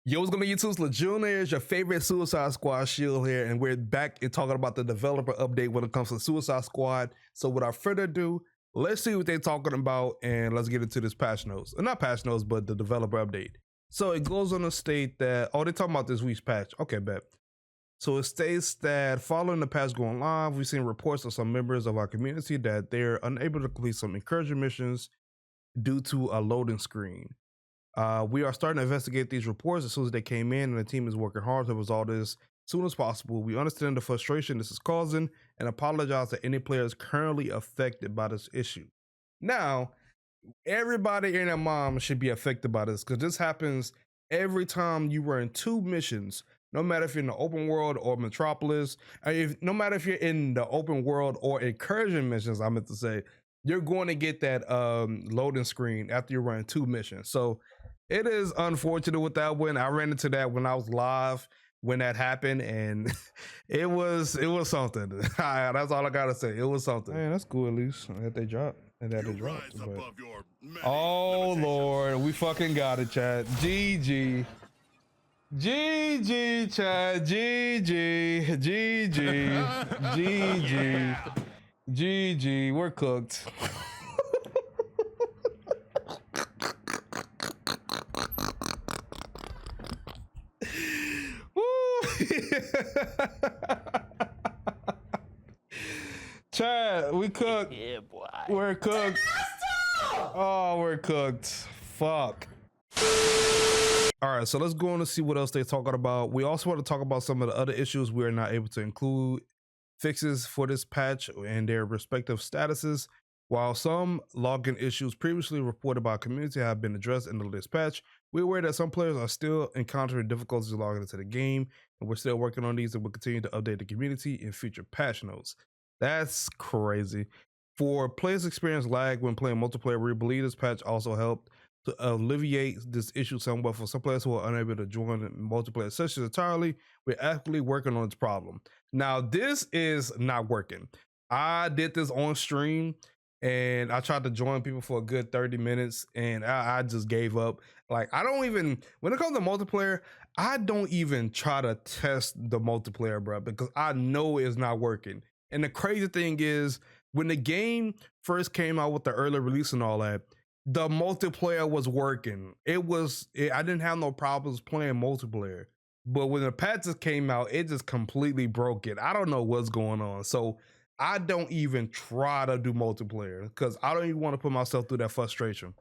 Yo, what's going on YouTube? It's Laajune here. It's your favorite Suicide Squad shield here, and we're back and talking about the developer update when it comes to Suicide Squad. So without further ado, let's see what they're talking about, and let's get into this patch notes. Not patch notes, but the developer update. So it goes on to state that, they're talking about this week's patch. Okay, bet. So it states that following the patch going live, we've seen reports of some members of our community that they're unable to complete some encouragement missions due to a loading screen. We are starting to investigate these reports as soon as they came in, and the team is working hard to resolve this as soon as possible. We understand the frustration this is causing and apologize to any players currently affected by this issue. Now, everybody and their mom should be affected by this, because this happens every time you run two missions, no matter if you're in the open world or Metropolis, no matter if you're in the open world or incursion missions, I meant to say, you're going to get that loading screen after you run two missions. So it is unfortunate with that one. I ran into that when I was live when that happened, and it was something. That's all I gotta say. It was something. Man, that's cool at least that they dropped and that they dropped. Oh Lord, we fucking got it, Chad. GG. GG, Chad. GG. GG. GG. GG. We're cooked. Chad, we cooked. Yeah, boy. We're cooked. Oh, we're cooked. Fuck. All right, so let's go on to see what else they're talking about. We also want to talk about some of the other issues we are not able to include fixes for this patch and their respective statuses. While some login issues previously reported by community have been addressed in the latest patch, we're aware that some players are still encountering difficulties logging into the game, and we're still working on these, and we'll continue to update the community in future patch notes. That's crazy. For players experience lag when playing multiplayer, we believe this patch also helped to alleviate this issue somewhat. For some players who are unable to join multiplayer sessions entirely, we're actively working on this problem. Now, this is not working. I did this on stream, and I tried to join people for a good 30 minutes, and I just gave up. Like, I don't even, when it comes to multiplayer, I don't even try to test the multiplayer, bro, because I know it's not working. And the crazy thing is, when the game first came out with the early release and all that, the multiplayer was working. I didn't have no problems playing multiplayer. But when the patches came out, it just completely broke it. I don't know what's going on. So I don't even try to do multiplayer because I don't even want to put myself through that frustration.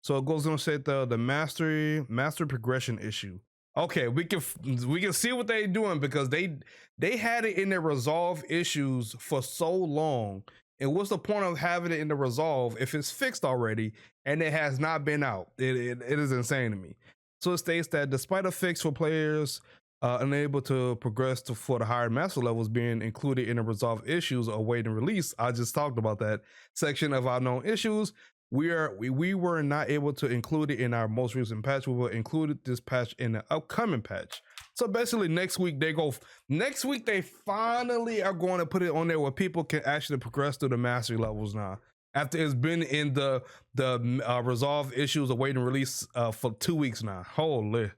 So it goes on to say the master progression issue. Okay, we can see what they're doing, because they had it in their resolve issues for so long. And what's the point of having it in the resolve if it's fixed already and it has not been out? It is insane to me. So it states that despite a fix for players unable to progress for the higher master levels being included in the resolve issues awaiting release, I just talked about that section of our known issues. We were not able to include it in our most recent patch. We will include this patch in the upcoming patch. So basically next week they finally are going to put it on there where people can actually progress through the mastery levels now, after it's been in the resolve issues awaiting release for 2 weeks now. Holy.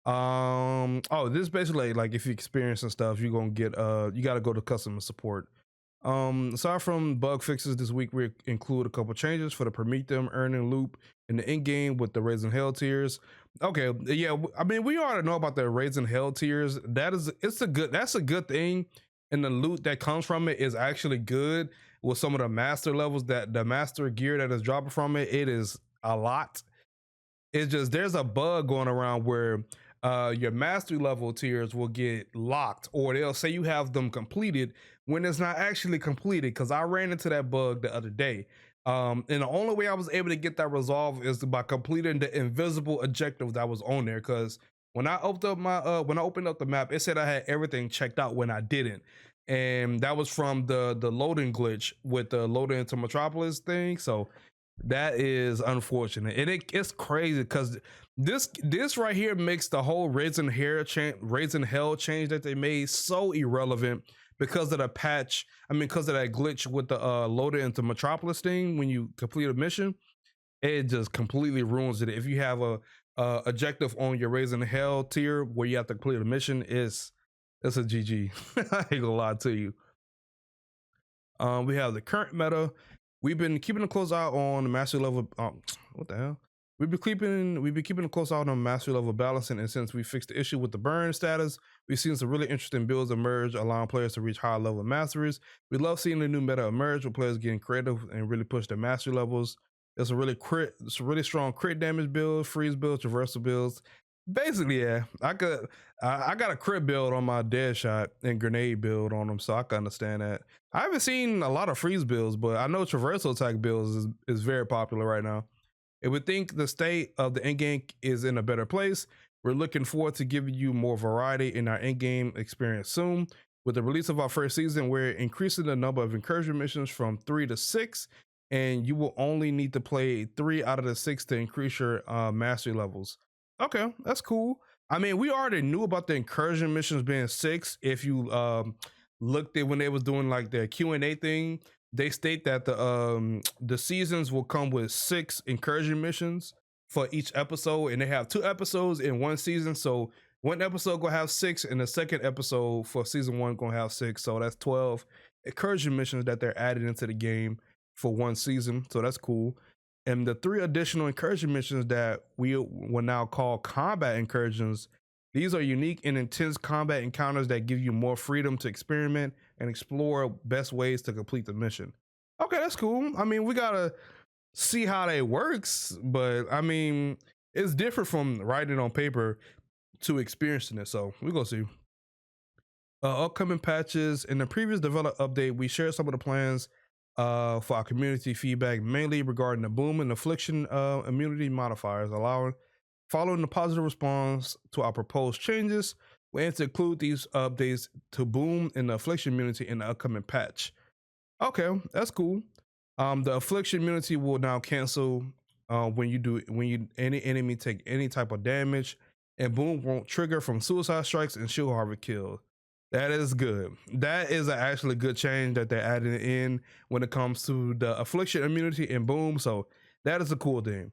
This is basically like if you experience and stuff, you're gonna get you gotta go to customer support. Aside from bug fixes this week, we include a couple changes for the Prometheum earning loop in the Endgame with the Raising Hell tiers. Okay, yeah, I mean, we already know about the Raising Hell tiers. That's a good thing, and the loot that comes from it is actually good. With some of the master levels, that the master gear that is dropping from it, it is a lot. It's just there's a bug going around where your mastery level tiers will get locked, or they'll say you have them completed when it's not actually completed, because I ran into that bug the other day. And the only way I was able to get that resolved is by completing the invisible objective that was on there, because when I opened up the map, it said I had everything checked out when I didn't. And that was from the loading glitch with the loading into Metropolis thing. So that is unfortunate, and it's crazy because this right here makes the whole Raising Hell change that they made so irrelevant, because of the patch. I mean, because of that glitch with the loaded into Metropolis thing when you complete a mission. It just completely ruins it. If you have a objective on your Raising Hell tier where you have to complete a mission is it's a GG. I ain't gonna lie to you. We have the current meta. We've been keeping a close eye on the mastery level. What the hell? We've been keeping a close eye on mastery level balancing, and since we fixed the issue with the burn status, we've seen some really interesting builds emerge, allowing players to reach higher level masteries. We love seeing the new meta emerge with players getting creative and really push their mastery levels. It's a really strong crit damage build, freeze build, traversal builds. Basically, yeah, I got a crit build on my dead shot and grenade build on them, so I can understand that. I haven't seen a lot of freeze builds, but I know traversal attack builds is very popular right now. If we think the state of the endgame is in a better place, we're looking forward to giving you more variety in our endgame experience soon. With the release of our first season, we're increasing the number of encouragement missions from 3 to 6, and you will only need to play 3 out of the 6 to increase your mastery levels. Okay, that's cool. I mean, we already knew about the incursion missions being 6. If you looked at when they was doing like their Q&A thing, they state that the seasons will come with 6 incursion missions for each episode, and they have 2 episodes in one season. So one episode gonna have 6, and the second episode for season 1 gonna have 6. So that's 12 incursion missions that they're adding into the game for one season. So that's cool. And the 3 additional incursion missions that we will now call combat incursions, these are unique and intense combat encounters that give you more freedom to experiment and explore best ways to complete the mission. Okay, that's cool. I mean, we gotta see how that works, but I mean, it's different from writing on paper to experiencing it. So we're gonna see. Upcoming patches. In the previous develop update, we shared some of the plans for our community feedback, mainly regarding the boom and affliction immunity modifiers, following the positive response to our proposed changes. We aim to include these updates to boom and the affliction immunity in the upcoming patch. Okay, that's cool. The affliction immunity will now cancel when any enemy take any type of damage, and boom won't trigger from suicide strikes and shield harvest kill. That is good. That is actually good change that they're adding in when it comes to the affliction immunity and boom. So that is a cool thing.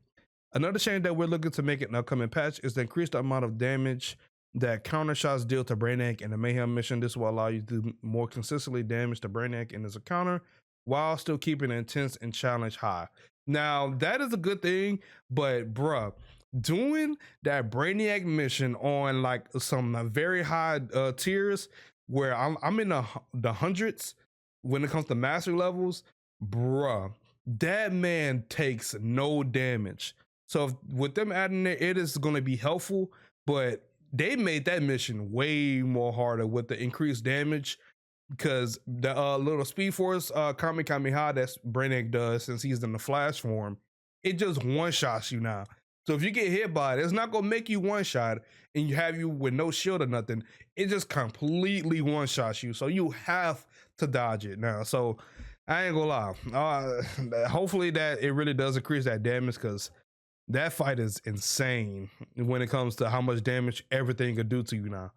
Another change that we're looking to make in an upcoming patch is to increase the amount of damage that counter shots deal to Brainiac in the Mayhem mission. This will allow you to more consistently damage the Brainiac in his encounter while still keeping the intense and challenge high. Now that is a good thing, but bruh, doing that Brainiac mission on like some very high tiers where I'm in the hundreds when it comes to mastery levels, bruh, that man takes no damage. So with them adding it is going to be helpful, but they made that mission way more harder with the increased damage, because the little Speed Force Kamehameha that Brainiac does, since he's in the Flash form, it just one-shots you now. So if you get hit by it, it's not gonna make you one-shot and you have you with no shield or nothing. It just completely one-shots you. So you have to dodge it now. So I ain't gonna lie. Hopefully that it really does increase that damage, because that fight is insane when it comes to how much damage everything could do to you now.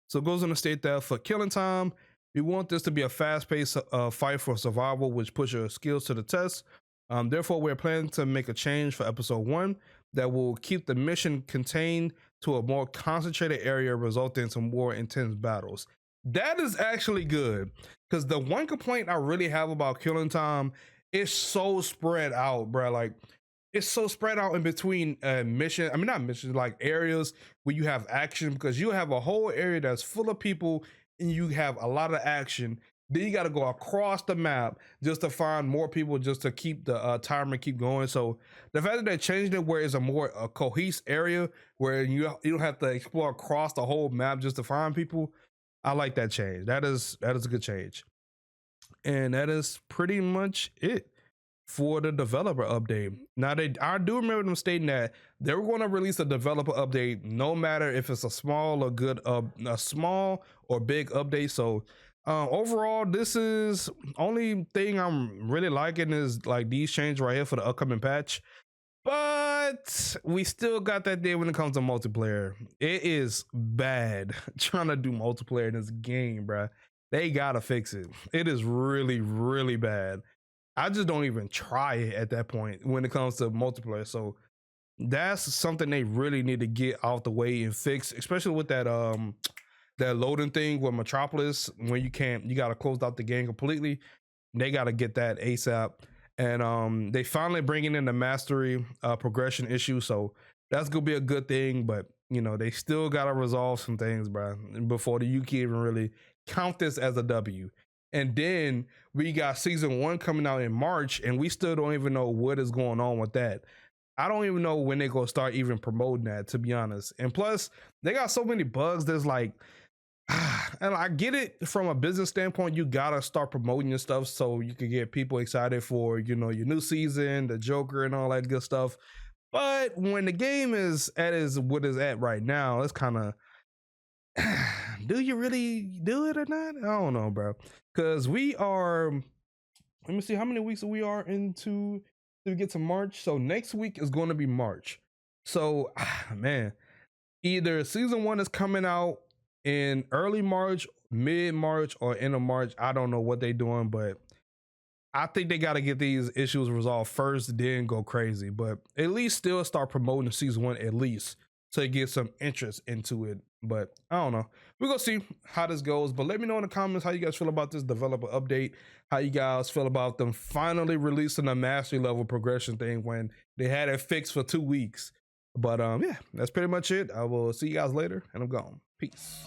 So it goes on to state that for killing time, we want this to be a fast-paced fight for survival, which puts your skills to the test. Therefore, we're planning to make a change for episode 1 that will keep the mission contained to a more concentrated area, resulting in some more intense battles. That is actually good, because the one complaint I really have about killing time is so spread out, bro. Like, it's so spread out in between mission. I mean, not missions, like areas where you have action, because you have a whole area that's full of people and you have a lot of action. Then you got to go across the map just to find more people, just to keep the timer keep going. So the fact that they changed it where it's a more cohesive area where you don't have to explore across the whole map just to find people, I like that change. That is a good change. And that is pretty much it for the developer update. Now, I do remember them stating that they were going to release a developer update no matter if it's a small or big update. So overall, this is only thing I'm really liking is like these changes right here for the upcoming patch. But we still got that day when it comes to multiplayer. It is bad trying to do multiplayer in this game, bruh. They gotta fix it. It is really, really bad. I just don't even try it at that point when it comes to multiplayer. So That's something they really need to get out the way and fix, especially with that loading thing with Metropolis, when you gotta close out the game completely. They gotta get that ASAP. And they finally bringing in the mastery progression issue, so that's gonna be a good thing. But you know, they still gotta resolve some things, bro, before the Yuki even really count this as a W. And then we got season 1 coming out in March, and we still don't even know what is going on with that. I don't even know when they're gonna start even promoting that, to be honest. And plus, they got so many bugs. There's like, and I get it from a business standpoint. You gotta start promoting your stuff so you can get people excited for, you know, your new season, the Joker, and all that good stuff. But when the game is what is at right now, it's kind of, do you really do it or not? I don't know, bro. Because we are, let me see how many weeks we are into to get to March. So next week is going to be March. So man, either season 1 is coming out in early March, mid March, or end of March. I don't know what they're doing, but I think they got to get these issues resolved first, then go crazy. But at least still start promoting season 1 at least, so you get some interest into it. But I don't know. We're gonna see how this goes. But let me know in the comments how you guys feel about this developer update. How you guys feel about them finally releasing the mastery level progression thing when they had it fixed for 2 weeks. But yeah, that's pretty much it. I will see you guys later, and I'm gone. Peace.